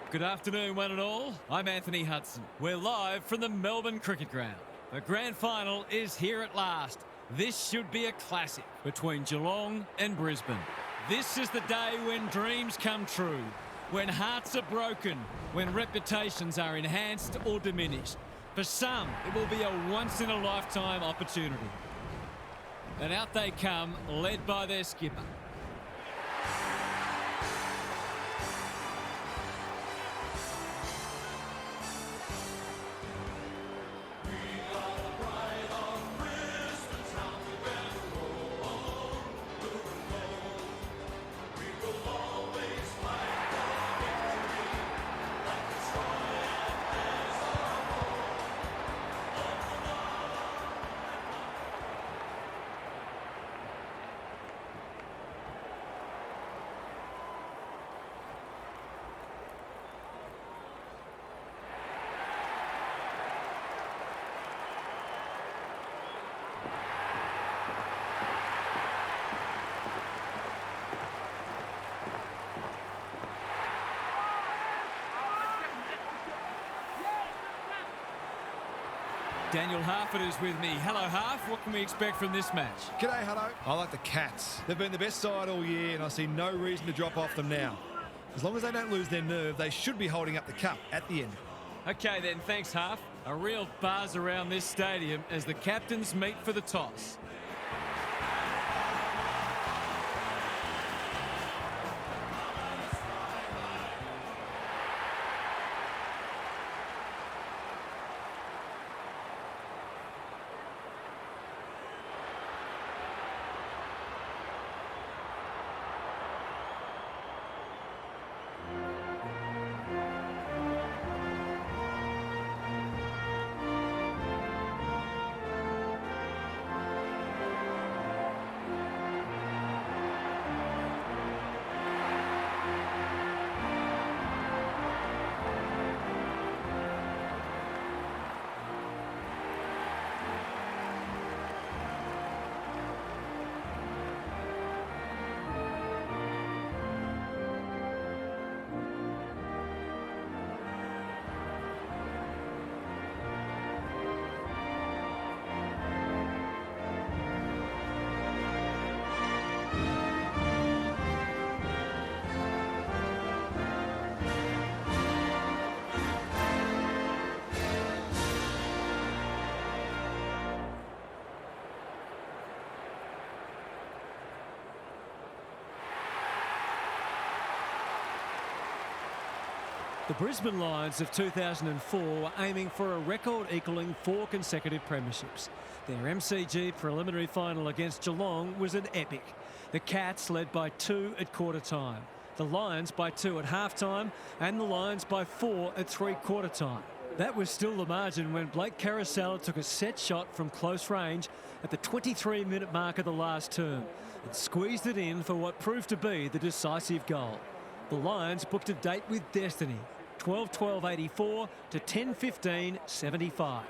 Good afternoon, one and all. I'm Anthony Hudson. We're live from the Melbourne Cricket Ground. The grand final is here at last. This should be a classic between Geelong and Brisbane. This is the day when dreams come true, when hearts are broken, when reputations are enhanced or diminished. For some, it will be a once-in-a-lifetime opportunity. And out they come, led by their skipper. Daniel Harford is with me. Hello, Harf. What can we expect from this match? G'day, Hutto. I like the Cats. They've been the best side all year, and I see no reason to drop off them now. As long as they don't lose their nerve, they should be holding up the cup at the end. Okay then, thanks, Harf. A real buzz around this stadium as the captains meet for the toss. The Brisbane Lions of 2004 were aiming for a record equalling 4 consecutive premierships. Their MCG preliminary final against Geelong was an epic. The Cats led by 2 at quarter time, the Lions by 2 at half time, and the Lions by 4 at three-quarter time. That was still the margin when Blake Carousel took a set shot from close range at the 23-minute mark of the last term and squeezed it in for what proved to be the decisive goal. The Lions booked a date with destiny. 12-12-84 to 10-15-75.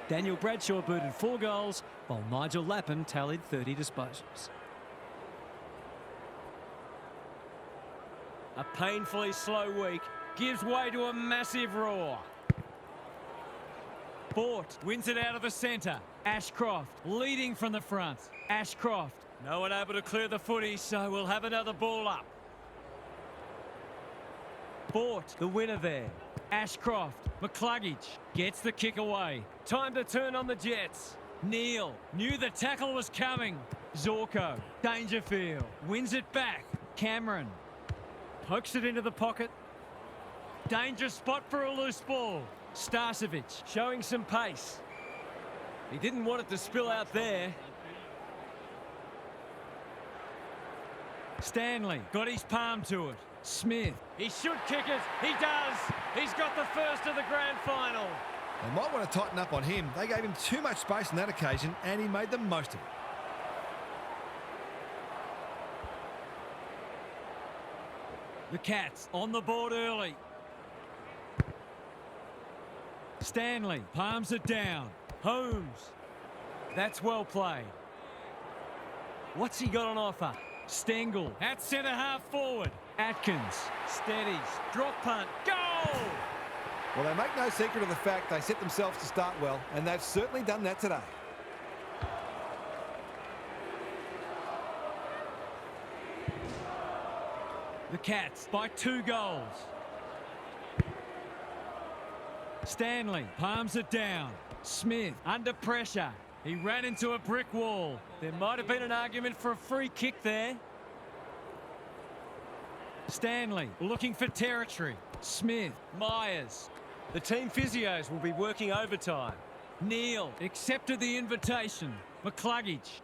Daniel Bradshaw booted 4 goals, while Nigel Lappin tallied 30 disposals. A painfully slow week gives way to a massive roar. Bort wins it out of the centre. Ashcroft leading from the front. Ashcroft, no one able to clear the footy, so we'll have another ball up. Bort, the winner there. Ashcroft, McCluggage gets the kick away. Time to turn on the Jets. Neil knew the tackle was coming. Zorko, Dangerfield, wins it back. Cameron pokes it into the pocket. Dangerous spot for a loose ball. Starcevic showing some pace. He didn't want it to spill out there. Stanley got his palm to it. Smith, he should kick it. He does. He's got the first of the grand final. They might want to tighten up on him. They gave him too much space on that occasion, and he made the most of it. The Cats on the board early. Stanley palms it down. Holmes. That's well played. What's he got on offer? Stengel at centre half forward. Atkins steadies. Drop punt. Goal! goal! Well, they make no secret of the fact they set themselves to start well, and they've certainly done that today. The Cats by 2 goals. Stanley palms it down. Smith under pressure. He ran into a brick wall. There might have been an argument for a free kick there. Stanley looking for territory. Smith, Myers. The team physios will be working overtime. Neal accepted the invitation. McCluggage.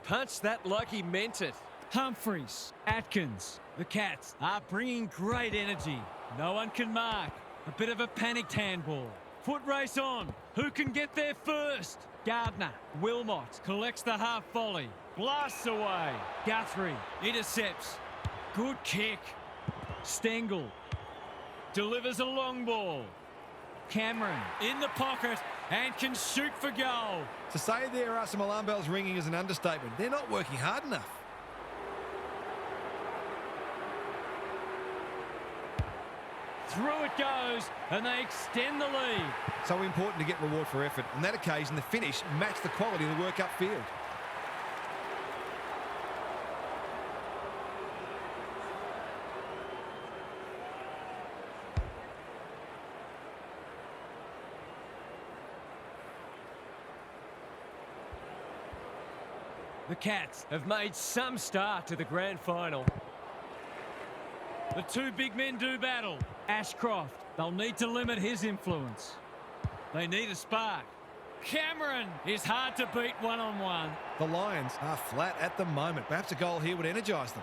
Punched that like he meant it. Humphreys, Atkins. The Cats are bringing great energy. No one can mark. A bit of a panicked handball. Foot race on. Who can get there first? Gardner. Wilmot collects the half volley. Blasts away. Guthrie intercepts. Good kick. Stengel delivers a long ball. Cameron in the pocket and can shoot for goal. To say there are some alarm bells ringing is an understatement. They're not working hard enough. Through it goes, and they extend the lead. So important to get reward for effort. On that occasion, the finish matched the quality of the work upfield. The Cats have made some start to the grand final. The 2 big men do battle. Ashcroft, they'll need to limit his influence. They need a spark. Cameron is hard to beat one-on-one. The Lions are flat at the moment. Perhaps a goal here would energise them.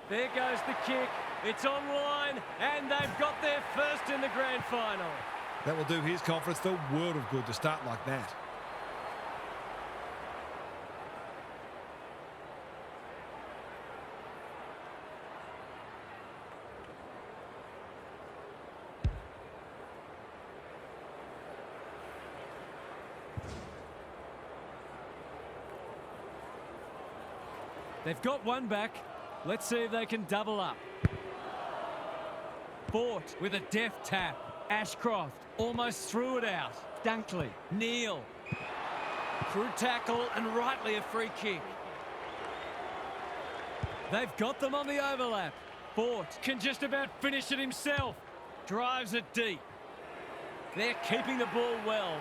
There goes the kick. It's online, and they've got their first in the grand final. That will do his conference the world of good to start like that. They've got one back. Let's see if they can double up. Fort with a deft tap. Ashcroft almost threw it out. Dunkley, Neal. Through tackle and rightly a free kick. They've got them on the overlap. Fort can just about finish it himself. Drives it deep. They're keeping the ball well.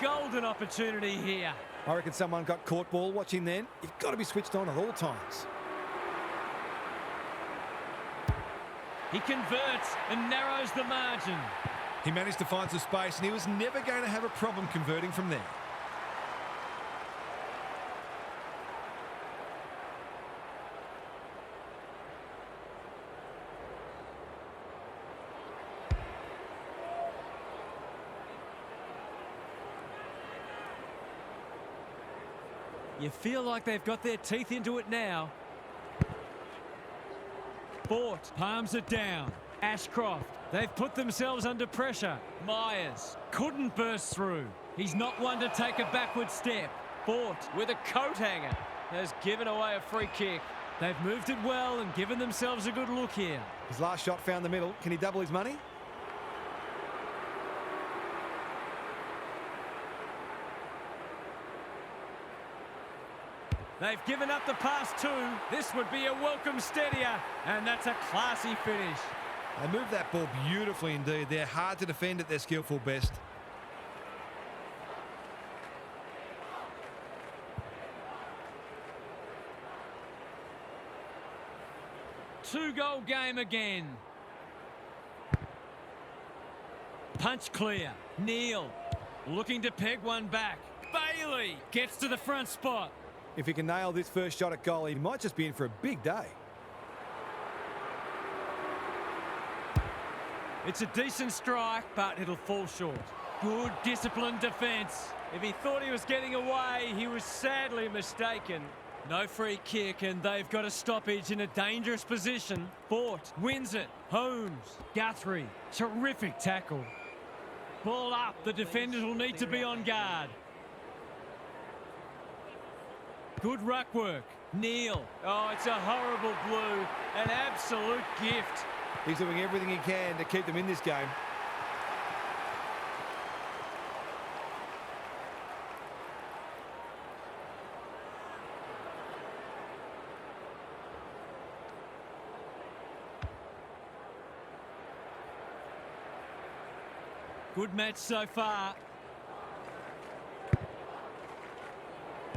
Golden opportunity here. I reckon someone got caught ball watching then. You've got to be switched on at all times. He converts and narrows the margin. He managed to find some space and he was never going to have a problem converting from there. You feel like they've got their teeth into it now. Fort palms it down. Ashcroft, they've put themselves under pressure. Myers couldn't burst through. He's not one to take a backward step. Fort with a coat hanger has given away a free kick. They've moved it well and given themselves a good look here. His last shot found the middle. Can he double his money? They've given up the pass too. This would be a welcome steadier, and that's a classy finish. They move that ball beautifully indeed. They're hard to defend at their skillful best. Two-goal game again. Punch clear. Neal looking to peg one back. Bailey gets to the front spot. If he can nail this first shot at goal, he might just be in for a big day. It's a decent strike, but it'll fall short. Good disciplined defence. If he thought he was getting away, he was sadly mistaken. No free kick, and they've got a stoppage in a dangerous position. Fort wins it. Holmes, Guthrie, terrific tackle. Ball up. The defenders will need to be on guard. Good ruck work. Neil. Oh, it's a horrible blue. An absolute gift. He's doing everything he can to keep them in this game. Good match so far.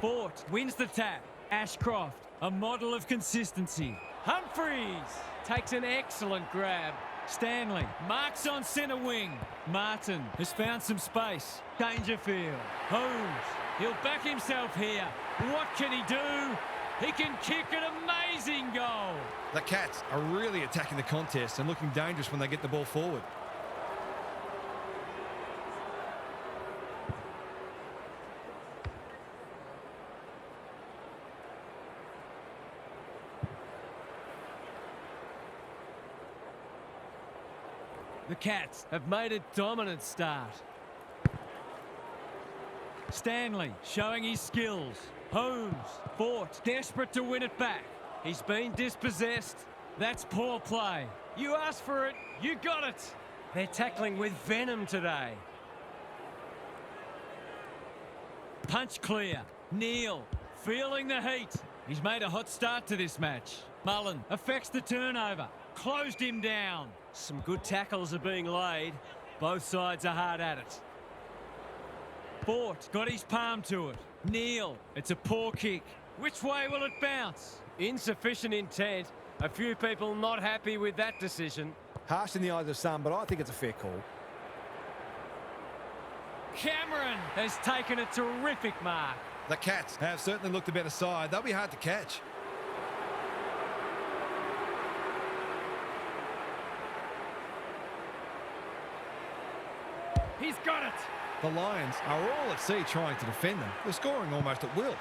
Fort wins the tap. Ashcroft, a model of consistency. Humphreys takes an excellent grab. Stanley marks on centre wing. Martin has found some space. Dangerfield. Holmes. He'll back himself here. What can he do? He can kick an amazing goal. The Cats are really attacking the contest and looking dangerous when they get the ball forward. The Cats have made a dominant start. Stanley showing his skills. Holmes, Fort, desperate to win it back. He's been dispossessed. That's poor play. You asked for it, you got it. They're tackling with venom today. Punch clear. Neil, feeling the heat. He's made a hot start to this match. Mullen affects the turnover. Closed him down. Some good tackles are being laid. Both sides are hard at it. Fort got his palm to it. Neil, it's a poor kick. Which way will it bounce? Insufficient intent. A few people not happy with that decision. Harsh in the eyes of some, but I think it's a fair call. Cameron has taken a terrific mark. The Cats have certainly looked the better side. They'll be hard to catch. He's got it. The Lions are all at sea trying to defend them. They're scoring almost at will.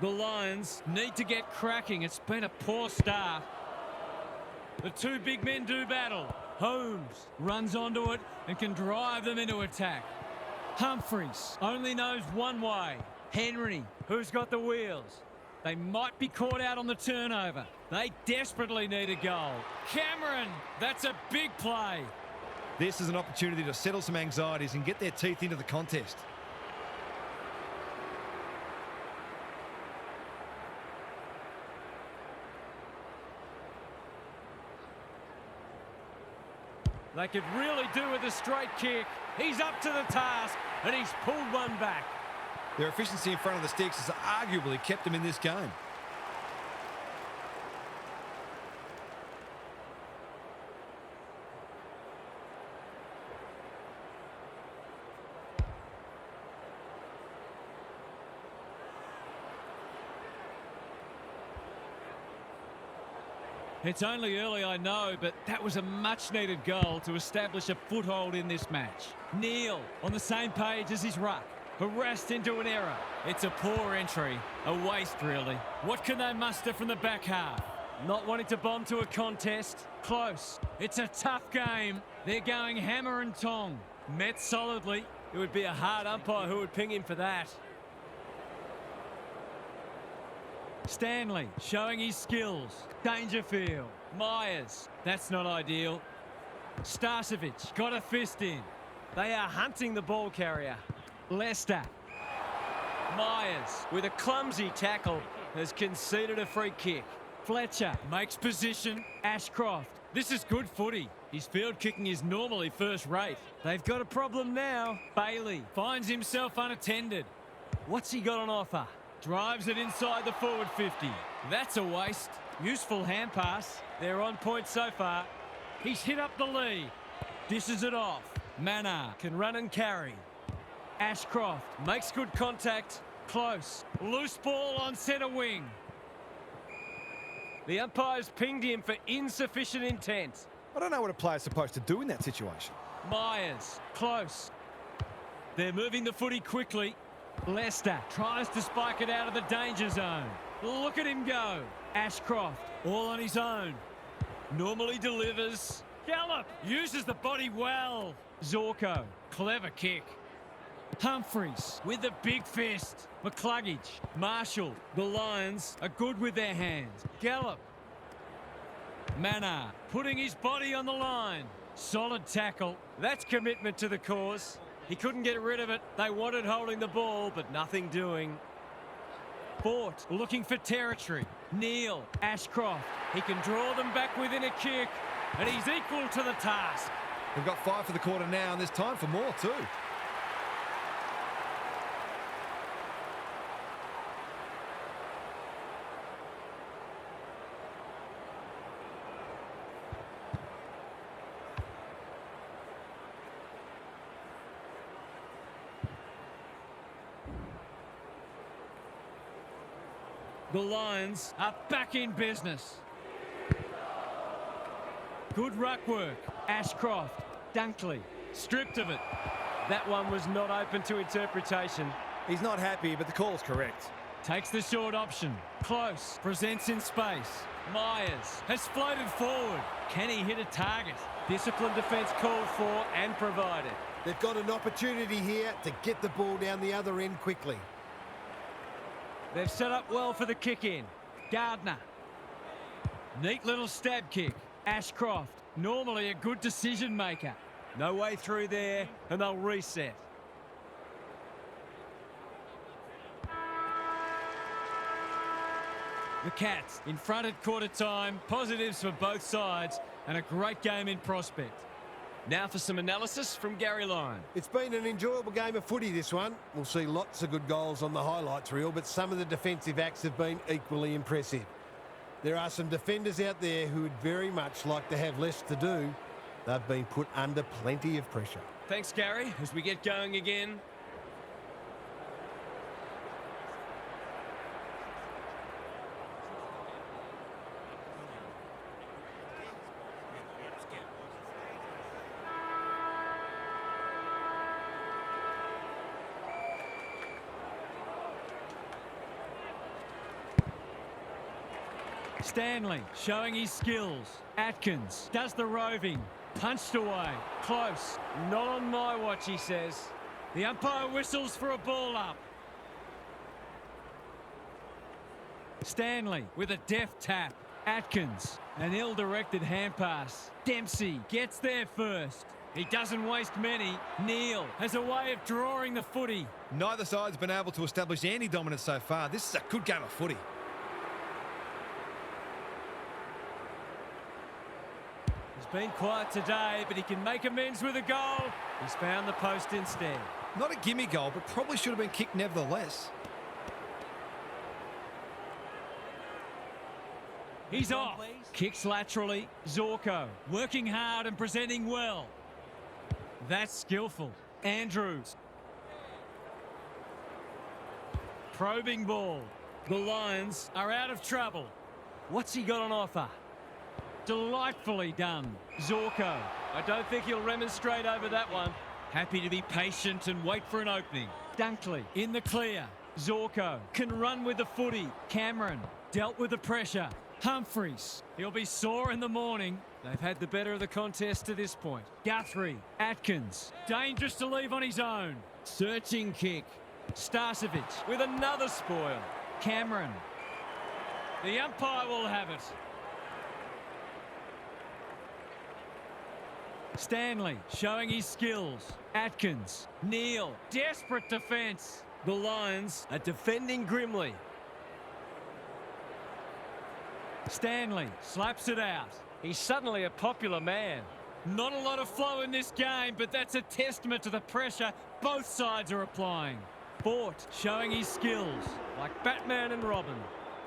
The Lions need to get cracking. It's been a poor start. The two big men do battle. Holmes runs onto it and can drive them into attack. Humphreys only knows one way. Henry, who's got the wheels? They might be caught out on the turnover. They desperately need a goal. Cameron, that's a big play. This is an opportunity to settle some anxieties and get their teeth into the contest. They could really do with a straight kick. He's up to the task, and he's pulled one back. Their efficiency in front of the sticks has arguably kept them in this game. It's only early, I know, but that was a much-needed goal to establish a foothold in this match. Neil on the same page as his ruck. Harassed into an error. It's a poor entry. A waste, really. What can they muster from the back half? Not wanting to bomb to a contest. Close. It's a tough game. They're going hammer and tong. Met solidly. It would be a hard umpire who would ping him for that. Stanley showing his skills. Dangerfield. Myers. That's not ideal. Starcevic got a fist in. They are hunting the ball carrier. Lester. Myers with a clumsy tackle has conceded a free kick. Fletcher makes position. Ashcroft. This is good footy. His field kicking is normally first rate. They've got a problem now. Bailey finds himself unattended. What's he got on offer? Drives it inside the forward 50. That's a waste. Useful hand pass. They're on point so far. He's hit up the lead. Dishes it off. Mannar can run and carry. Ashcroft makes good contact. Close. Loose ball on centre wing. The umpire's pinged him for insufficient intent. I don't know what a player's supposed to do in that situation. Myers. Close. They're moving the footy quickly. Leicester tries to spike it out of the danger zone. Look at him go. Ashcroft, all on his own. Normally delivers. Gallop uses the body well. Zorko, clever kick. Humphreys with the big fist. McCluggage, Marshall. The Lions are good with their hands. Gallop. Mannar putting his body on the line. Solid tackle. That's commitment to the cause. He couldn't get rid of it. They wanted holding the ball, but nothing doing. Fort looking for territory. Neal, Ashcroft. He can draw them back within a kick, and he's equal to the task. They've got 5 for the quarter now, and there's time for more too. The Lions are back in business. Good ruck work. Ashcroft, Dunkley, stripped of it. That one was not open to interpretation. He's not happy, but the call's correct. Takes the short option. Close. Presents in space. Myers has floated forward. Can he hit a target? Disciplined defence called for and provided. They've got an opportunity here to get the ball down the other end quickly. They've set up well for the kick-in. Gardner. Neat little stab kick. Ashcroft, normally a good decision maker. No way through there, and they'll reset. The Cats in front at quarter time. Positives for both sides, and a great game in prospect. Now for some analysis from Gary Lyon. It's been an enjoyable game of footy, this one. We'll see lots of good goals on the highlights reel, but some of the defensive acts have been equally impressive. There are some defenders out there who would very much like to have less to do. They've been put under plenty of pressure. Thanks, Gary. As we get going again. Stanley showing his skills. Atkins does the roving. Punched away. Close. Not on my watch, he says. The umpire whistles for a ball up. Stanley with a deft tap. Atkins, an ill-directed hand pass. Dempsey gets there first. He doesn't waste many. Neal has a way of drawing the footy. Neither side's been able to establish any dominance so far. This is a good game of footy. He's been quiet today, but he can make amends with a goal. He's found the post instead. Not a gimme goal, but probably should have been kicked nevertheless. He's off. Kicks laterally. Zorko working hard and presenting well. That's skillful. Andrews. Probing ball. The Lions are out of trouble. What's he got on offer? Delightfully done. Zorko. I don't think he'll remonstrate over that one. Happy to be patient and wait for an opening. Dunkley in the clear. Zorko can run with the footy. Cameron dealt with the pressure. Humphreys. He'll be sore in the morning. They've had the better of the contest to this point. Guthrie. Atkins. Dangerous to leave on his own. Searching kick. Starcevic with another spoil. Cameron. The umpire will have it. Stanley showing his skills. Atkins. Neal. Desperate defence. The Lions are defending grimly. Stanley slaps it out. He's suddenly a popular man. Not a lot of flow in this game, but that's a testament to the pressure both sides are applying. Fort showing his skills, like Batman and Robin.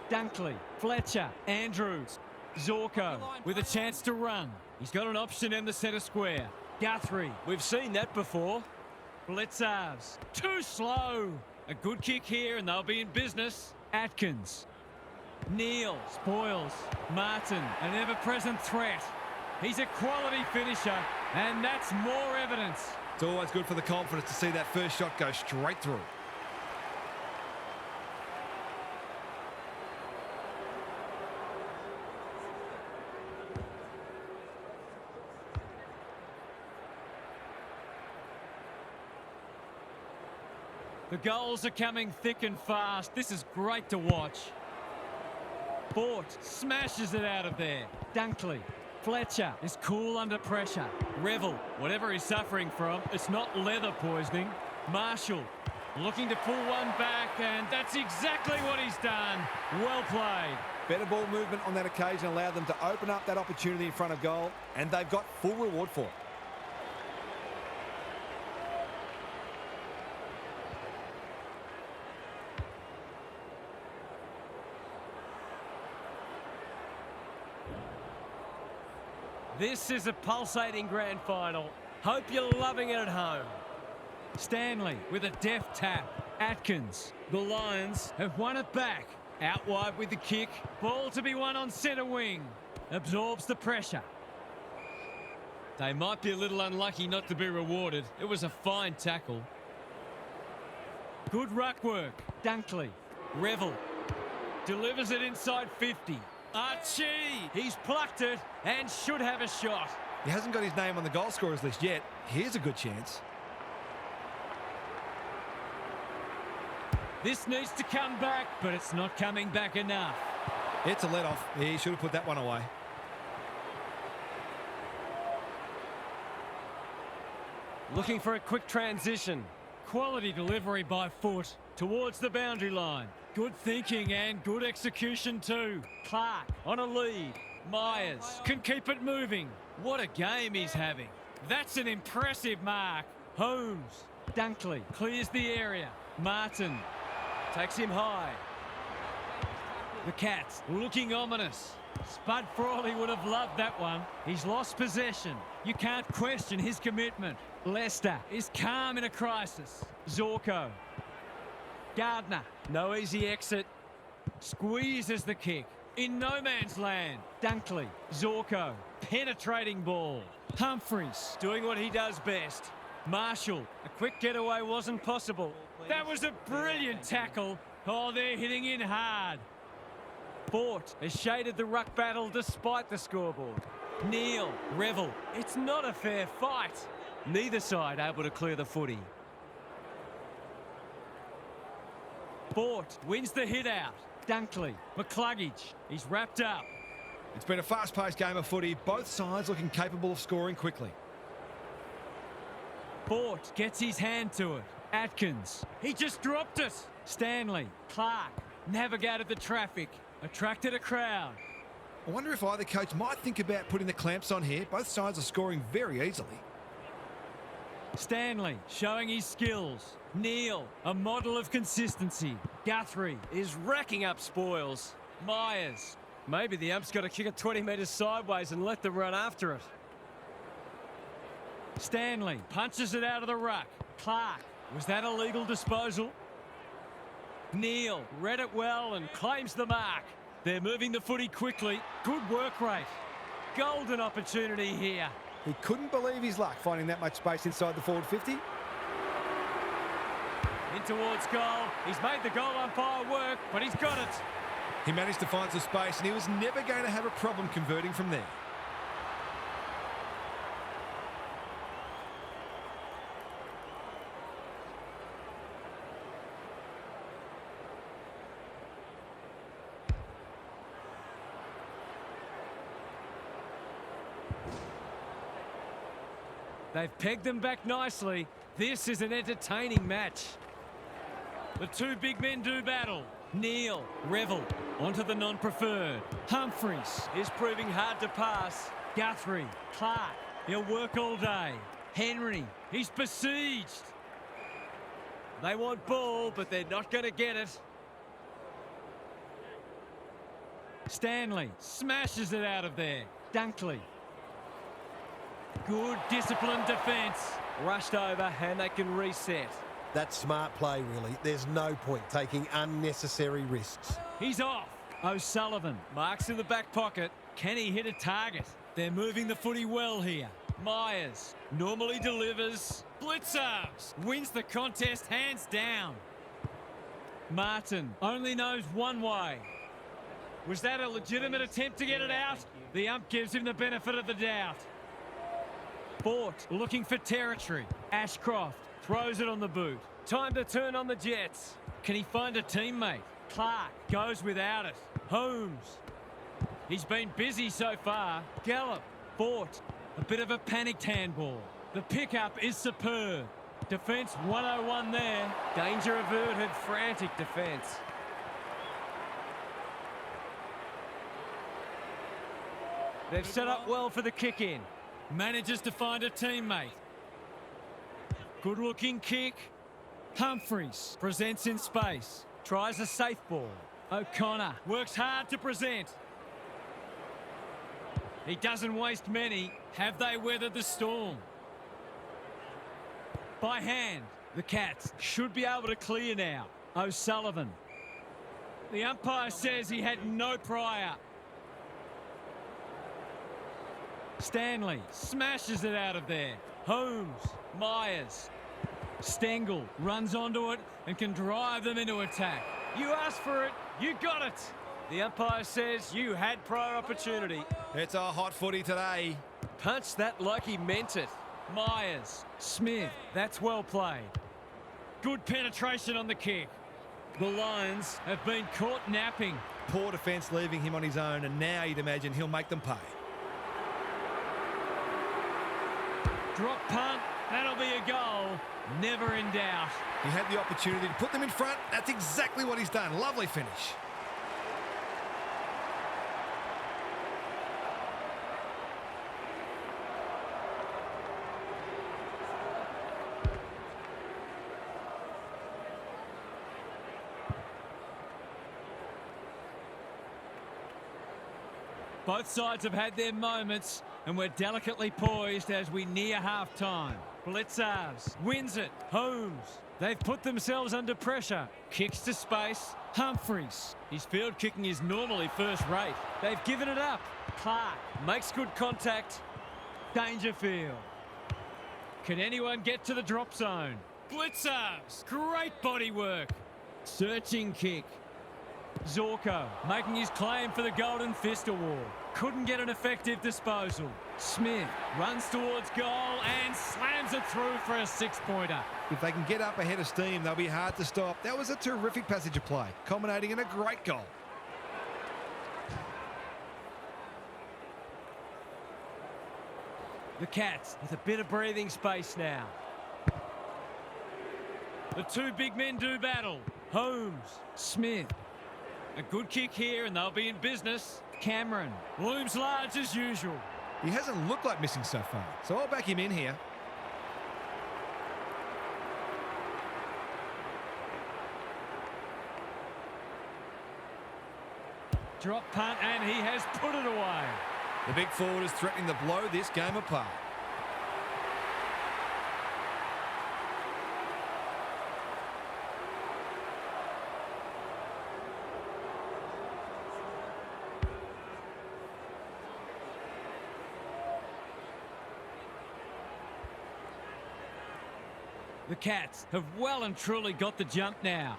Dunkley, Fletcher, Andrews, Zorko with a chance to run. He's got an option in the centre square. Guthrie, we've seen that before. Blitzarves, too slow. A good kick here and they'll be in business. Atkins. Neal spoils. Martin, an ever-present threat. He's a quality finisher, and that's more evidence. It's always good for the confidence to see that first shot go straight through. The goals are coming thick and fast. This is great to watch. Bort smashes it out of there. Dunkley. Fletcher is cool under pressure. Revel, whatever he's suffering from, it's not leather poisoning. Marshall looking to pull one back, and that's exactly what he's done. Well played. Better ball movement on that occasion allowed them to open up that opportunity in front of goal, and they've got full reward for it. This is a pulsating grand final. Hope you're loving it at home. Stanley with a deft tap. Atkins. The Lions have won it back. Out wide with the kick. Ball to be won on centre wing. Absorbs the pressure. They might be a little unlucky not to be rewarded. It was a fine tackle. Good ruck work. Dunkley. Revel. Delivers it inside 50. Archie, he's plucked it and should have a shot. He hasn't got his name on the goal scorers list yet. Here's a good chance. This needs to come back, but it's not coming back enough. It's a let-off. He should have put that one away. Looking for a quick transition. Quality delivery by foot towards the boundary line. Good thinking and good execution too. Clark on a lead. Myers can keep it moving. What a game he's having. That's an impressive mark. Holmes. Dunkley clears the area. Martin takes him high. The Cats looking ominous. Spud Frawley would have loved that one. He's lost possession. You can't question his commitment. Leicester is calm in a crisis. Zorko. Gardner, no easy exit. Squeezes the kick. In no man's land. Dunkley, Zorko, penetrating ball. Humphries doing what he does best. Marshall, a quick getaway wasn't possible. That was a brilliant tackle. Oh, they're hitting in hard. Bort has shaded the ruck battle despite the scoreboard. Neal, Revel, it's not a fair fight. Neither side able to clear the footy. Bort wins the hit out. Dunkley, McCluggage, he's wrapped up. It's been a fast-paced game of footy. Both sides looking capable of scoring quickly. Bort gets his hand to it. Atkins, he just dropped it. Stanley, Clark, navigated the traffic, attracted a crowd. I wonder if either coach might think about putting the clamps on here. Both sides are scoring very easily. Stanley showing his skills. Neal, a model of consistency. Guthrie is racking up spoils. Myers, maybe the ump's got to kick it 20 metres sideways and let them run after it. Stanley punches it out of the ruck. Clark, was that a legal disposal? Neal read it well and claims the mark. They're moving the footy quickly. Good work rate. Golden opportunity here. He couldn't believe his luck finding that much space inside the forward 50. In towards goal. He's made the goal umpire work, but he's got it. He managed to find some space and he was never going to have a problem converting from there. They've pegged them back nicely. This is an entertaining match. The two big men do battle. Neal, Revel, onto the non-preferred. Humphries is proving hard to pass. Guthrie, Clark, he'll work all day. Henry, he's besieged. They want ball, but they're not going to get it. Stanley smashes it out of there. Dunkley. Good disciplined defence. Rushed over and they can reset. That's smart play, really. There's no point taking unnecessary risks. He's off. O'Sullivan marks in the back pocket. Can he hit a target? They're moving the footy well here. Myers normally delivers. Blitzers wins the contest hands down. Martin only knows one way. Was that a legitimate attempt to get it out? The ump gives him the benefit of the doubt. Fort looking for territory. Ashcroft throws it on the boot. Time to turn on the Jets. Can he find a teammate? Clark goes without it. Holmes. He's been busy so far. Gallup. Fort. A bit of a panicked handball. The pickup is superb. Defence 101 there. Danger averted. Frantic defence. They've set up well for the kick-in. Manages to find a teammate. Good-looking kick. Humphries presents in space. Tries a safe ball. O'Connor works hard to present. He doesn't waste many. Have they weathered the storm? By hand, the Cats should be able to clear now. O'Sullivan. The umpire says he had no prior. Stanley smashes it out of there. Holmes, Myers. Stengel runs onto it and can drive them into attack. You asked for it, you got it. The umpire says you had prior opportunity. It's a hot footy today. Punched that like he meant it. Myers, Smith, that's well played. Good penetration on the kick. The Lions have been caught napping. Poor defence leaving him on his own, and now you'd imagine he'll make them pay. Drop punt, that'll be a goal. Never in doubt. He had the opportunity to put them in front. That's exactly what he's done. Lovely finish. Both sides have had their moments, and we're delicately poised as we near half-time. Blitzers wins it. Holmes. They've put themselves under pressure. Kicks to space. Humphries. His field kicking is normally first rate. They've given it up. Clark makes good contact. Dangerfield. Can anyone get to the drop zone? Blitzers. Great body work. Searching kick. Zorko making his claim for the Golden Fist Award. Couldn't get an effective disposal. Smith runs towards goal and slams it through for a six-pointer. If they can get up ahead of steam, they'll be hard to stop. That was a terrific passage of play, culminating in a great goal. The Cats with a bit of breathing space now. The two big men do battle. Holmes, Smith. A good kick here and they'll be in business. Cameron looms large as usual. He hasn't looked like missing so far, so I'll back him in here. Drop punt and he has put it away. The big forward is threatening to blow this game apart. The Cats have well and truly got the jump now.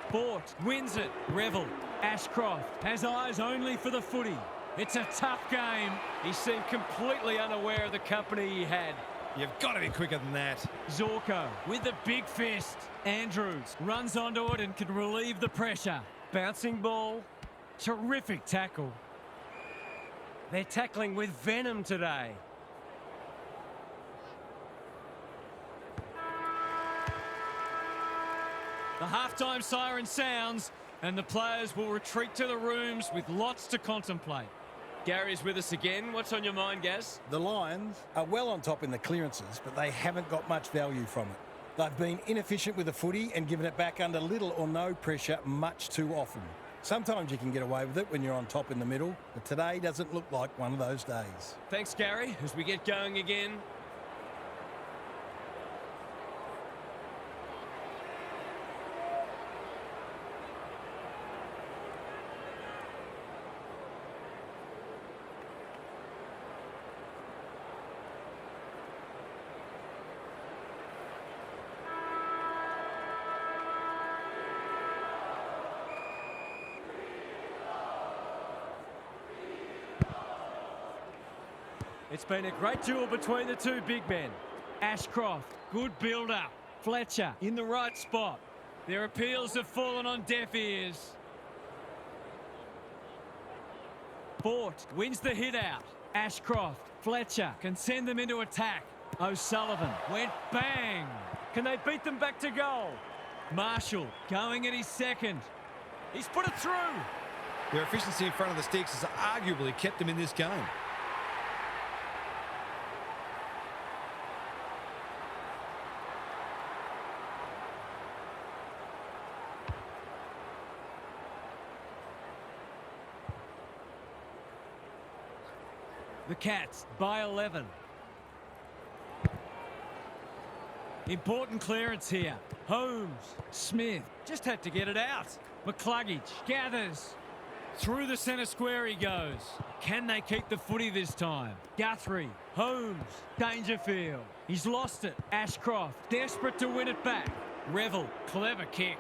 Fort wins it. Revel. Ashcroft has eyes only for the footy. It's a tough game. He seemed completely unaware of the company he had. You've got to be quicker than that. Zorko with the big fist. Andrews runs onto it and can relieve the pressure. Bouncing ball. Terrific tackle. They're tackling with venom today. The halftime siren sounds and the players will retreat to the rooms with lots to contemplate. Gary's with us again. What's on your mind, Gaz? The Lions are well on top in the clearances, but they haven't got much value from it. They've been inefficient with the footy and given it back under little or no pressure much too often. Sometimes you can get away with it when you're on top in the middle, but today doesn't look like one of those days. Thanks, Gary. As we get going again, It's been a great duel between the two big men. Ashcroft, good build-up. Fletcher in the right spot. Their appeals have fallen on deaf ears. Fort wins the hit out. Ashcroft, Fletcher can send them into attack. O'Sullivan went bang. Can they beat them back to goal? Marshall going at his second. He's put it through. Their efficiency in front of the sticks has arguably kept them in this game. The Cats by 11. Important clearance here. Holmes, Smith, just had to get it out. McCluggage gathers. Through the centre square he goes. Can they keep the footy this time? Guthrie, Holmes, Dangerfield. He's lost it. Ashcroft, desperate to win it back. Revel, clever kick.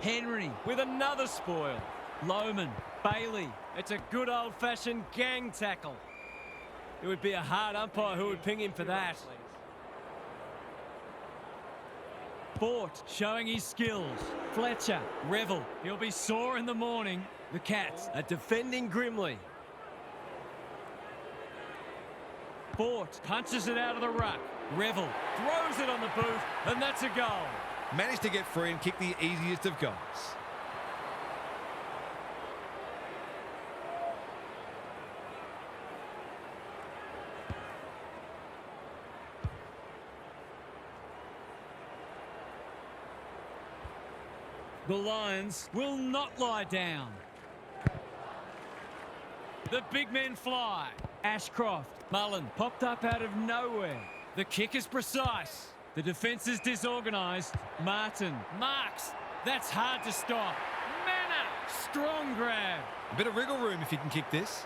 Henry with another spoil. Lohman, Bailey. It's a good old-fashioned gang tackle. It would be a hard umpire who would ping him for that. Fort showing his skills. Fletcher, Revel. He'll be sore in the morning. The Cats are defending grimly. Fort punches it out of the ruck. Revel throws it on the boot, and that's a goal. Managed to get free and kick the easiest of goals. The Lions will not lie down. The big men fly. Ashcroft, Mullen popped up out of nowhere. The kick is precise. The defence is disorganised. Martin, Marks, that's hard to stop. Manor, strong grab. A bit of wriggle room if he can kick this.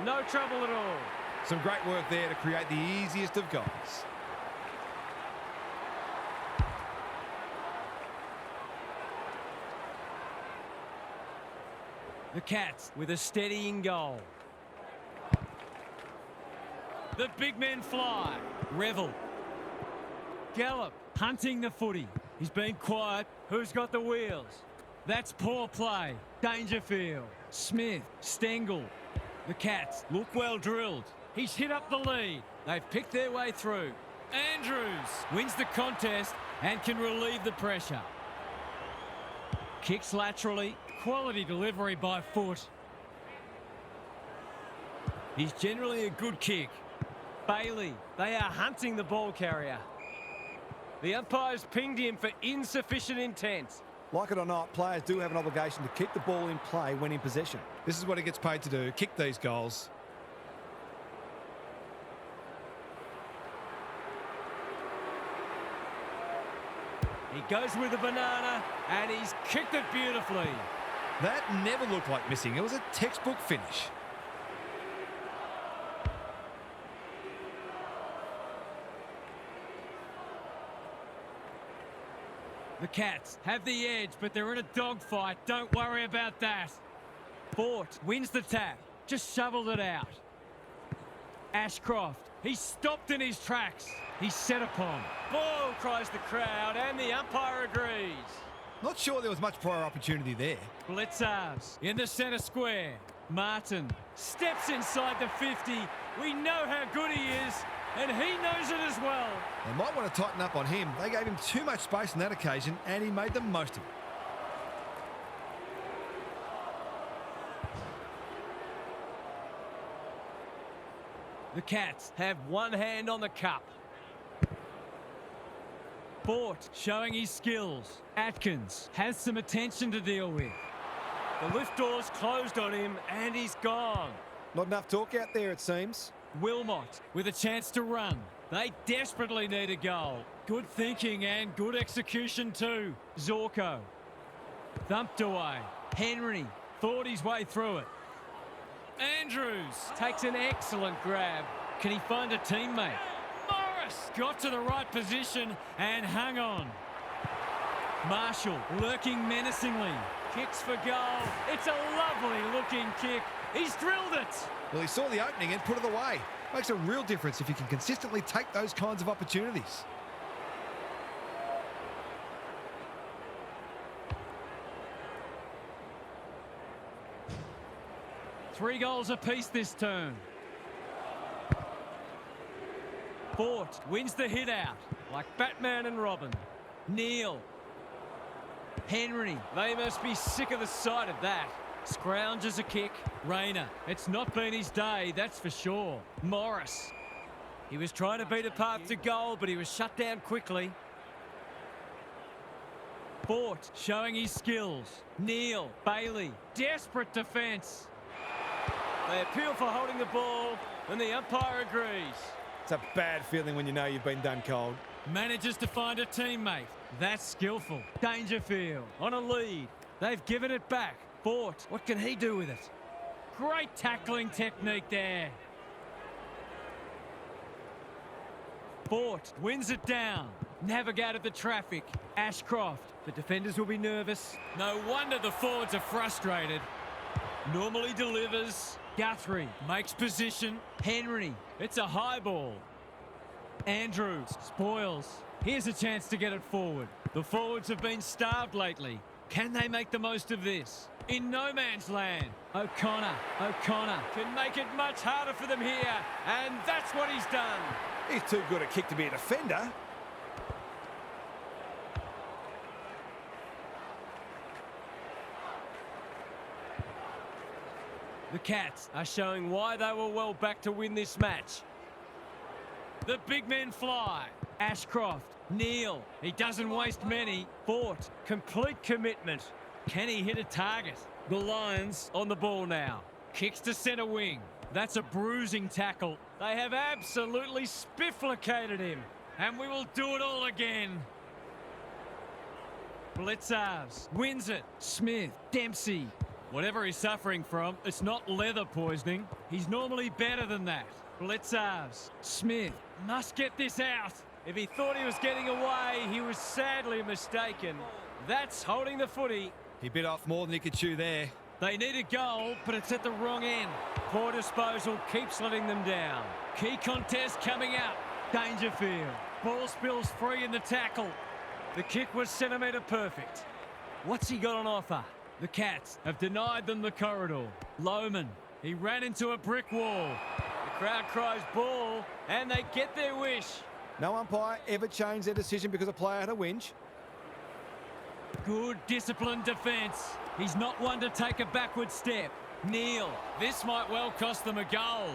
No trouble at all. Some great work there to create the easiest of goals. The Cats with a steadying goal. The big men fly. Revel. Gallop hunting the footy. He's been quiet. Who's got the wheels? That's poor play. Dangerfield. Smith. Stengel. The Cats look well drilled. He's hit up the lead. They've picked their way through. Andrews wins the contest and can relieve the pressure. Kicks laterally. Quality delivery by Foot. He's generally a good kick. Bailey, they are hunting the ball carrier. The umpires pinged him for insufficient intent. Like it or not, players do have an obligation to keep the ball in play when in possession. This is what he gets paid to do, kick these goals. He goes with a banana and he's kicked it beautifully. That never looked like missing. It was a textbook finish. The Cats have the edge, but they're in a dogfight. Don't worry about that. Fort wins the tap. Just shoveled it out. Ashcroft, he's stopped in his tracks. He's set upon. Ball, cries the crowd, and the umpire agrees. Not sure there was much prior opportunity there. Blitzars in the centre square. Martin steps inside the 50. We know how good he is, and he knows it as well. They might want to tighten up on him. They gave him too much space on that occasion, and he made the most of it. The Cats have one hand on the cup. Fort showing his skills. Atkins has some attention to deal with. The lift door's closed on him and he's gone. Not enough talk out there, it seems. Wilmot with a chance to run. They desperately need a goal. Good thinking and good execution too. Zorko thumped away. Henry thought his way through it. Andrews takes an excellent grab. Can he find a teammate? Morris got to the right position and hung on. Marshall lurking menacingly. Kicks for goal. It's a lovely looking kick. He's drilled it. Well, he saw the opening and put it away. Makes a real difference if you can consistently take those kinds of opportunities. Three goals apiece this turn. Fort wins the hit out, like Batman and Robin. Neal. Henry. They must be sick of the sight of that. Scrounges a kick. Rayner. It's not been his day, that's for sure. Morris. He was trying to beat a path to goal, but he was shut down quickly. Fort showing his skills. Neal. Bailey. Desperate defence. They appeal for holding the ball, and the umpire agrees. It's a bad feeling when you know you've been done cold. Manages to find a teammate. That's skillful. Dangerfield on a lead. They've given it back. Fort, what can he do with it? Great tackling technique there. Fort wins it down. Navigated the traffic. Ashcroft. The defenders will be nervous. No wonder the forwards are frustrated. Normally delivers. Guthrie makes position. Henry. It's a high ball. Andrews spoils. Here's a chance to get it forward. The forwards have been starved lately. Can they make the most of this? In no man's land. O'Connor can make it much harder for them here. And that's what he's done. He's too good a kick to be a defender. The Cats are showing why they were well back to win this match. The big men fly. Ashcroft, Neal, he doesn't waste many. Fort, complete commitment. Can he hit a target? The Lions on the ball now. Kicks to centre wing. That's a bruising tackle. They have absolutely spifflicated him. And we will do it all again. Blitzars wins it. Smith, Dempsey. Whatever he's suffering from, it's not leather poisoning. He's normally better than that. Blitzars. Smith must get this out. If he thought he was getting away, he was sadly mistaken. That's holding the footy. He bit off more than he could chew there. They need a goal, but it's at the wrong end. Poor disposal keeps letting them down. Key contest coming up. Dangerfield. Ball spills free in the tackle. The kick was centimetre perfect. What's he got on offer? The Cats have denied them the corridor. Lohman, he ran into a brick wall. The crowd cries ball, and they get their wish. No umpire ever changed their decision because a player had a whinge. Good disciplined defence. He's not one to take a backward step. Neal, this might well cost them a goal.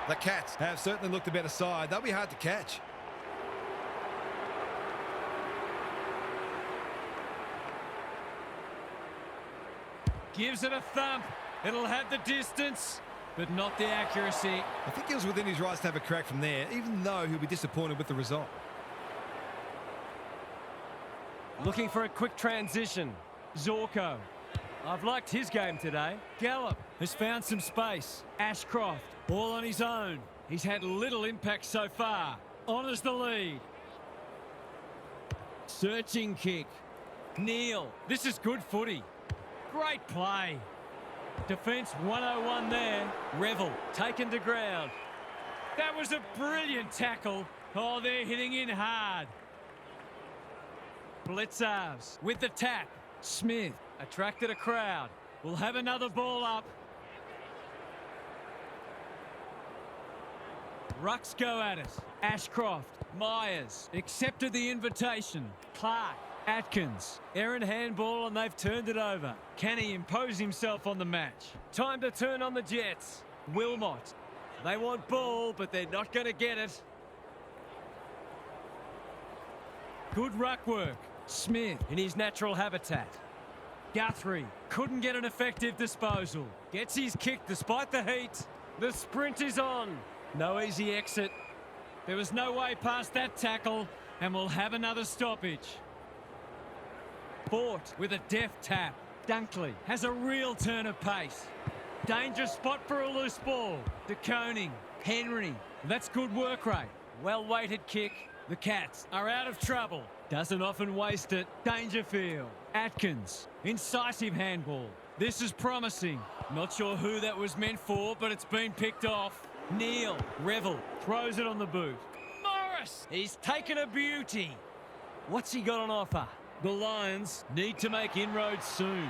The Cats have certainly looked the better side. They'll be hard to catch. Gives it a thump. It'll have the distance, but not the accuracy. I think he was within his rights to have a crack from there, even though he'll be disappointed with the result. Looking for a quick transition. Zorko. I've liked his game today. Gallup has found some space. Ashcroft, all on his own. He's had little impact so far. Honours the lead. Searching kick. Neal. This is good footy. Great play. Defence 101 there. Revel taken to ground. That was a brilliant tackle. Oh, they're hitting in hard. Blitzars with the tap. Smith attracted a crowd. We'll have another ball up. Rucks go at it. Ashcroft, Myers accepted the invitation. Clark, Atkins, errant handball, and they've turned it over. Can he impose himself on the match? Time to turn on the Jets. Wilmot. They want ball, but they're not going to get it. Good ruck work. Smith in his natural habitat. Guthrie couldn't get an effective disposal. Gets his kick despite the heat. The sprint is on. No easy exit. There was no way past that tackle, and we'll have another stoppage. Fort with a deft tap. Dunkley has a real turn of pace. Dangerous spot for a loose ball. De Koning. Henry. That's good work rate. Well-weighted kick. The Cats are out of trouble. Doesn't often waste it. Dangerfield. Atkins. Incisive handball. This is promising. Not sure who that was meant for, but it's been picked off. Neal. Revel. Throws it on the boot. Morris. He's taken a beauty. What's he got on offer? The Lions need to make inroads soon.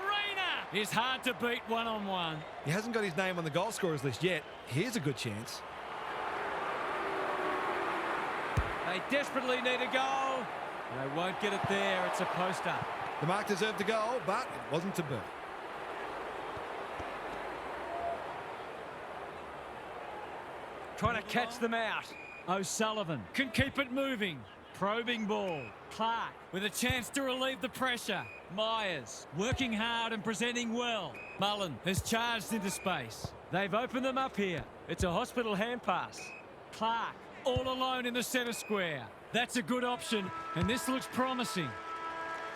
Rayner is hard to beat one-on-one. He hasn't got his name on the goal scorers list yet. Here's a good chance. They desperately need a goal. They won't get it there. It's a poster. The mark deserved the goal, but it wasn't to be. Trying to catch them out. O'Sullivan can keep it moving. Probing ball. Clark with a chance to relieve the pressure. Myers working hard and presenting well. Mullen has charged into space. They've opened them up here. It's a hospital hand pass. Clark all alone in the centre square. That's a good option, and this looks promising.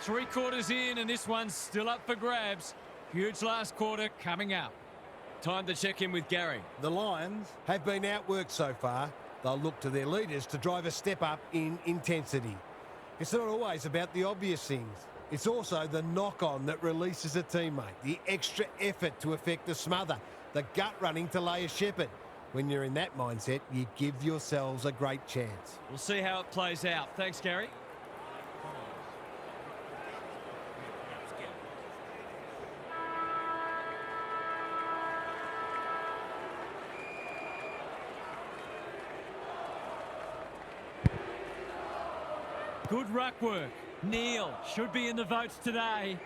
3 quarters in, and this one's still up for grabs. Huge last quarter coming up. Time to check in with Gary. The Lions have been outworked so far. They'll look to their leaders to drive a step up in intensity. It's not always about the obvious things. It's also the knock-on that releases a teammate, the extra effort to effect a smother, the gut running to lay a shepherd. When you're in that mindset, you give yourselves a great chance. We'll see how it plays out. Thanks, Gary. Good ruck work. Neal should be in the votes today.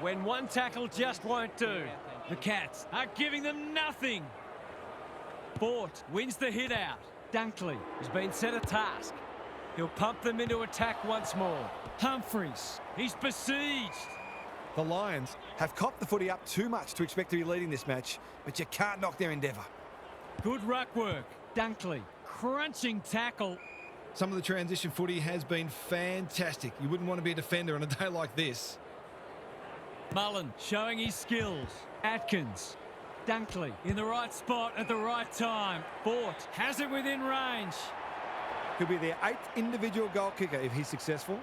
When one tackle just won't do. The Cats are giving them nothing. Bort wins the hit out. Dunkley has been set a task. He'll pump them into attack once more. Humphreys, he's besieged. The Lions have copped the footy up too much to expect to be leading this match, but you can't knock their endeavour. Good ruck work. Dunkley, crunching tackle. Some of the transition footy has been fantastic. You wouldn't want to be a defender on a day like this. Mullen showing his skills. Atkins. Dunkley in the right spot at the right time. Bort has it within range. He'll be their 8th individual goal kicker if he's successful.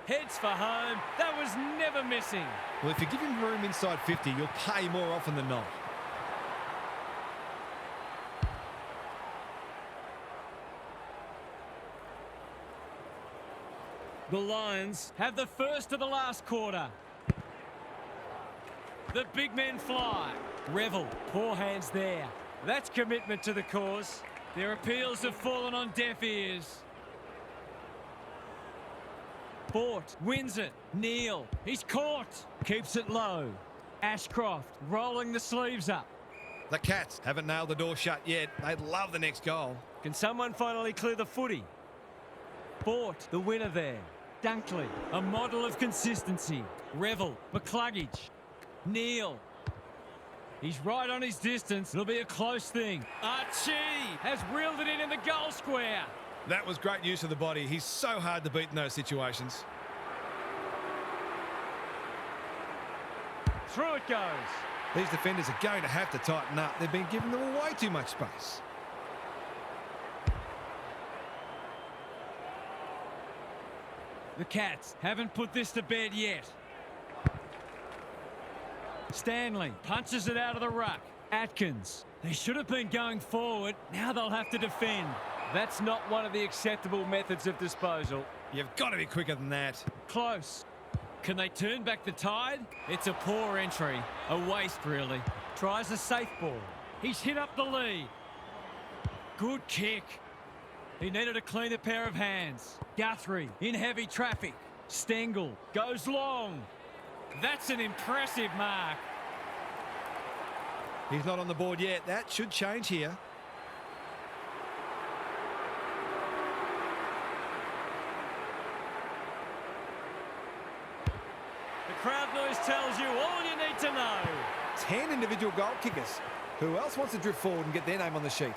Heads for home. That was never missing. Well, if you give him room inside 50, you'll pay more often than not. The Lions have the first of the last quarter. The big men fly. Revel, poor hands there. That's commitment to the cause. Their appeals have fallen on deaf ears. Bort wins it. Neal, he's caught. Keeps it low. Ashcroft rolling the sleeves up. The Cats haven't nailed the door shut yet. They'd love the next goal. Can someone finally clear the footy? Bort, the winner there. Dunkley, a model of consistency. Revel, McCluggage. Neal. He's right on his distance. It'll be a close thing. Archie has reeled it in the goal square. That was great use of the body. He's so hard to beat in those situations. Through it goes. These defenders are going to have to tighten up. They've been giving them way too much space. The Cats haven't put this to bed yet. Stanley punches it out of the ruck. Atkins. They should have been going forward. Now they'll have to defend. That's not one of the acceptable methods of disposal. You've got to be quicker than that. Close. Can they turn back the tide? It's a poor entry. A waste, really. Tries a safe ball. He's hit up the lead. Good kick. He needed a cleaner pair of hands. Guthrie in heavy traffic. Stengel goes long. That's an impressive mark. He's not on the board yet. That should change here. The crowd noise tells you all you need to know. 10 individual goal kickers. Who else wants to drift forward and get their name on the sheet?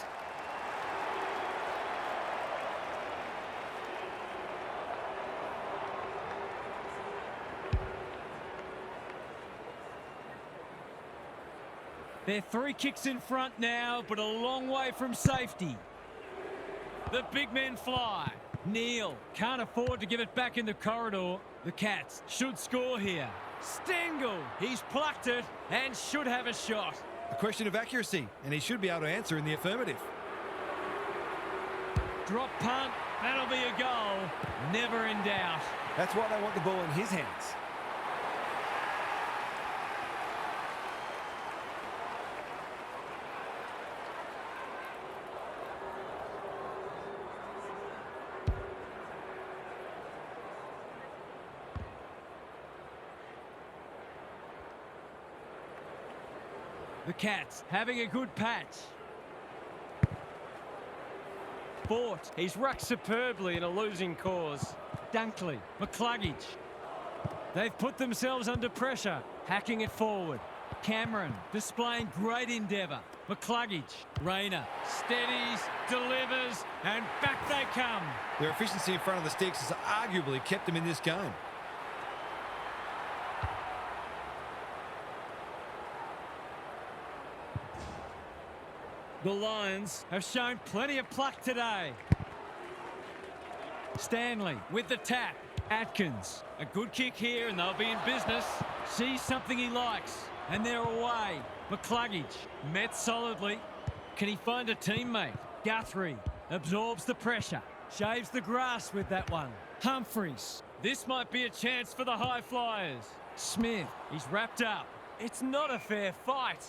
They're 3 kicks in front now, but a long way from safety. The big men fly. Neal can't afford to give it back in the corridor. The Cats should score here. Stengel, he's plucked it and should have a shot. A question of accuracy, and he should be able to answer in the affirmative. Drop punt, that'll be a goal. Never in doubt. That's why they want the ball in his hands. The Cats having a good patch. Fort, he's rucked superbly in a losing cause. Dunkley, McCluggage. They've put themselves under pressure, hacking it forward. Cameron displaying great endeavour. McCluggage, Rayner, steadies, delivers, and back they come. Their efficiency in front of the sticks has arguably kept them in this game. The Lions have shown plenty of pluck today. Stanley with the tap. Atkins, a good kick here and they'll be in business. Sees something he likes and they're away. McCluggage met solidly. Can he find a teammate? Guthrie absorbs the pressure. Shaves the grass with that one. Humphreys, this might be a chance for the high flyers. Smith, he's wrapped up. It's not a fair fight.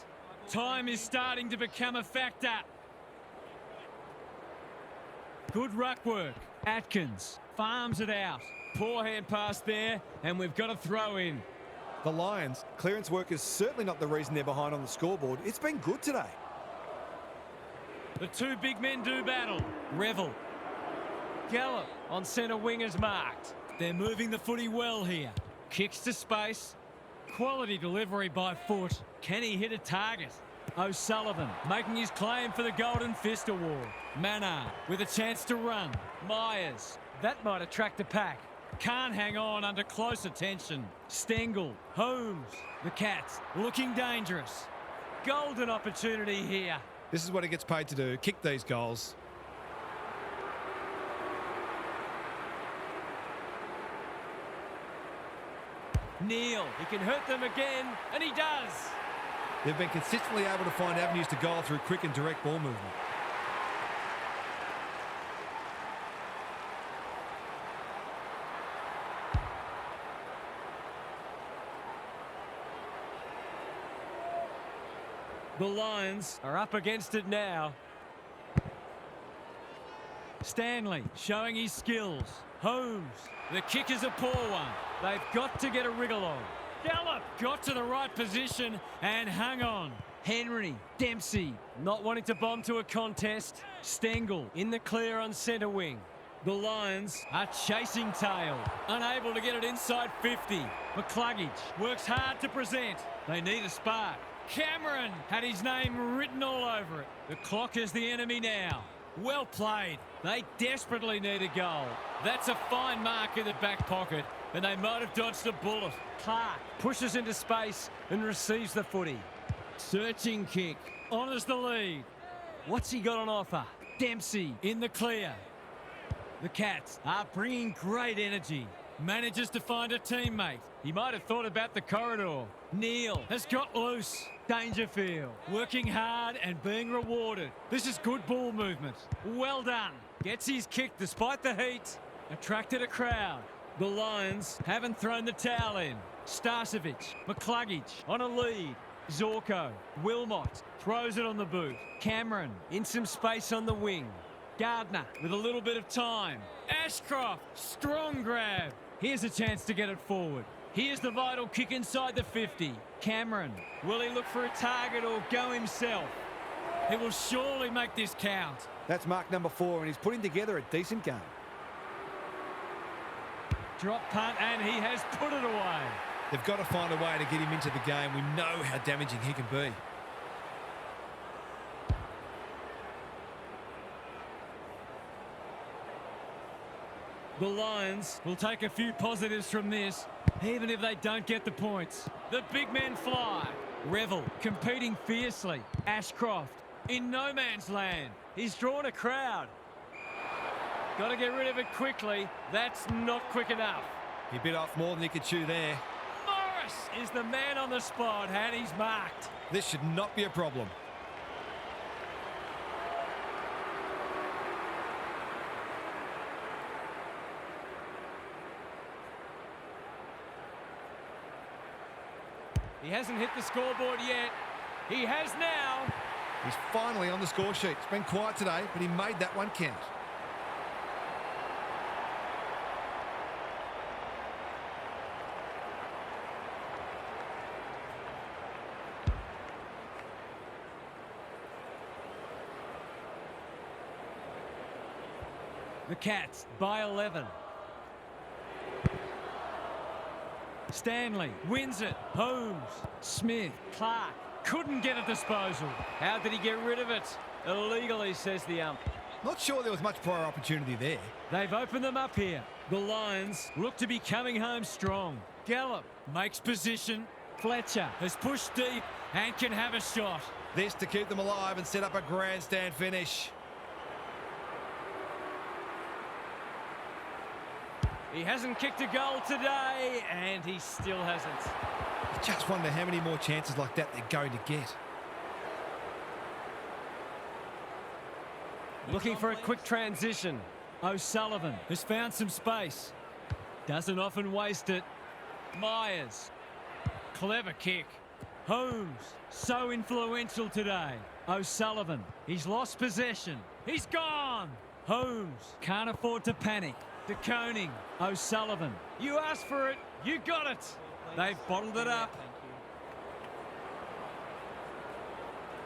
Time is starting to become a factor. Good ruck work. Atkins farms it out. Poor hand pass there, and we've got a throw in. The Lions' clearance work is certainly not the reason they're behind on the scoreboard. It's been good today. The 2 big men do battle. Revel. Gallup on centre wing is marked. They're moving the footy well here. Kicks to space. Quality delivery by Foot. Can he hit a target? O'Sullivan making his claim for the Golden Fist Award. Mannard with a chance to run. Myers. That might attract a pack. Can't hang on under close attention. Stengel. Holmes. The Cats looking dangerous. Golden opportunity here. This is what he gets paid to do, kick these goals. Neal, he can hurt them again, and he does. They've been consistently able to find avenues to goal through quick and direct ball movement. The Lions are up against it now. Stanley showing his skills. Holmes, the kick is a poor one. They've got to get a wriggle on. Gallup got to the right position and hung on. Henry, Dempsey, not wanting to bomb to a contest. Stengel in the clear on centre wing. The Lions are chasing tail, unable to get it inside 50. McCluggage works hard to present. They need a spark. Cameron had his name written all over it. The clock is the enemy now. Well played. They desperately need a goal. That's a fine mark in the back pocket, and they might have dodged a bullet. Clark pushes into space and receives the footy. Searching kick. Honours the lead. What's he got on offer? Dempsey in the clear. The Cats are bringing great energy. Manages to find a teammate. He might have thought about the corridor. Neal has got loose. Dangerfield working hard and being rewarded. This is good ball movement. Well done. Gets his kick despite the heat. Attracted a crowd. The Lions haven't thrown the towel in. Starcevic, McCluggage on a lead. Zorko, Wilmot throws it on the boot. Cameron in some space on the wing. Gardner with a little bit of time. Ashcroft, strong grab. Here's a chance to get it forward. Here's the vital kick inside the 50. Cameron, will he look for a target or go himself? He will surely make this count. That's mark number 4, and he's putting together a decent game. Drop punt, and he has put it away. They've got to find a way to get him into the game. We know how damaging he can be. The Lions will take a few positives from this, even if they don't get the points. The big men fly. Revel competing fiercely. Ashcroft in no man's land. He's drawn a crowd. Got to get rid of it quickly. That's not quick enough. He bit off more than he could chew there. Morris is the man on the spot, and he's marked. This should not be a problem. He hasn't hit the scoreboard yet. He has now. He's finally on the score sheet. It's been quiet today, but he made that one count. The Cats by 11. Stanley wins it. Holmes, Smith, Clark couldn't get a disposal. How did he get rid of it? Illegally, says the ump. Not sure there was much prior opportunity there. They've opened them up here. The Lions look to be coming home strong. Gallup makes position. Fletcher has pushed deep and can have a shot. This to keep them alive and set up a grandstand finish. He hasn't kicked a goal today, and he still hasn't. I just wonder how many more chances like that they're going to get. Looking for a quick transition. O'Sullivan has found some space. Doesn't often waste it. Myers. Clever kick. Holmes, so influential today. O'Sullivan, he's lost possession. He's gone. Holmes can't afford to panic. De Koning, O'Sullivan. You asked for it, you got it. They've bottled it up.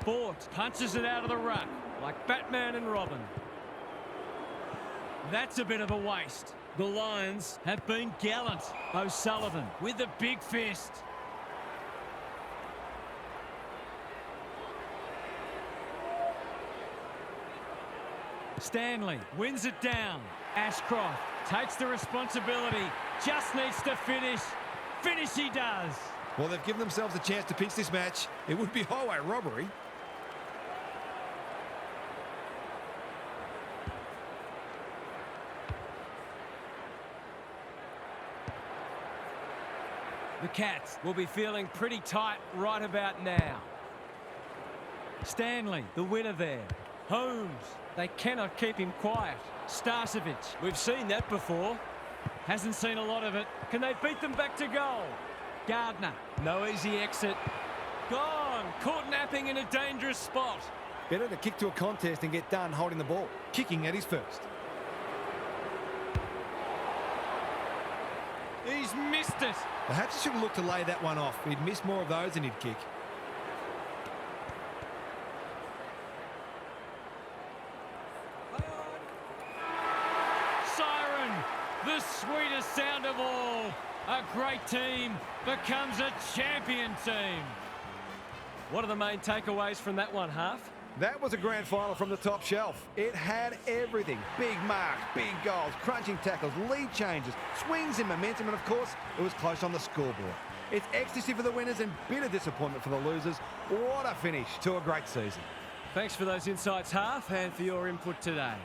Fort punches it out of the ruck like Batman and Robin. That's a bit of a waste. The Lions have been gallant. O'Sullivan with the big fist. Stanley wins it down. Ashcroft takes the responsibility, just needs to finish. Finish he does. Well, they've given themselves a chance to pinch this match. It would be highway robbery. The Cats will be feeling pretty tight right about now. Stanley, the winner there. Holmes, they cannot keep him quiet. Starcevic, we've seen that before. Hasn't seen a lot of it. Can they beat them back to goal? Gardner, no easy exit. Gone, caught napping in a dangerous spot. Better to kick to a contest and get done holding the ball. Kicking at his first. He's missed it. Perhaps he should have looked to lay that one off. He'd miss more of those than he'd kick. Siren, the sweetest sound of all. A great team becomes a champion team. What are the main takeaways from that one, Half? That was a grand final from the top shelf. It had everything. Big marks, big goals, crunching tackles, lead changes, swings in momentum, and of course, it was close on the scoreboard. It's ecstasy for the winners and bitter disappointment for the losers. What a finish to a great season. Thanks for those insights, Half, and for your input today.